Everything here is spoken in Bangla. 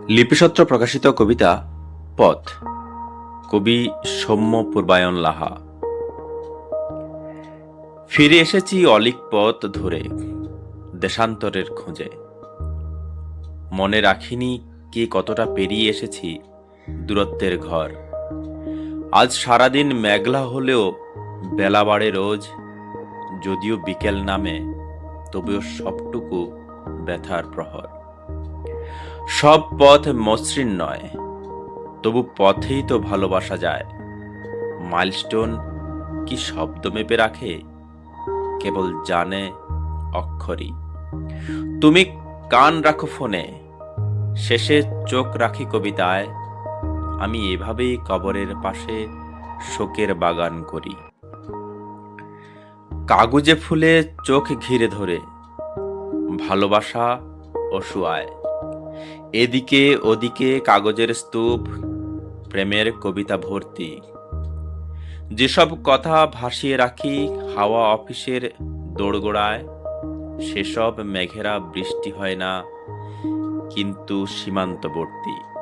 লিপিসত্র প্রকাশিত কবিতা পথ। কবি সৌম্য পূর্বায়ন লাহা। ফিরে এসেছি অলিক পথ ধরে, দেশান্তরের খোঁজে। মনে রাখিনি কে কতটা পেরিয়ে এসেছি দূরত্বের ঘর। আজ সারাদিন মেঘলা হলেও বেলা বাড়ে রোজ। যদিও বিকেল নামে, তবুও সবটুকু ব্যথার প্রহর। সব পথ মসৃণ নয়, তবু পথেই তো ভালোবাসা যায়। মাইলস্টোন কি শব্দ মেপে রাখে, কেবল জানে অক্ষরই। তুমি কান রাখো ফোনে, শেষে চোখ রাখি কবিতায়। আমি এভাবেই কবরের পাশে শোকের বাগান করি। কাগজে ফুলে চোখ ঘিরে ধরে, ভালোবাসা অসুয়ায়। এদিকে ওদিকে কাগজের স্তূপ, প্রেমের কবিতা ভর্তি। যেসব কথা ভাসিয়ে রাখি হাওয়া অফিসের দোড়গোড়ায়, সেসব মেঘেরা বৃষ্টি হয় না, কিন্তু সীমান্তবর্তী।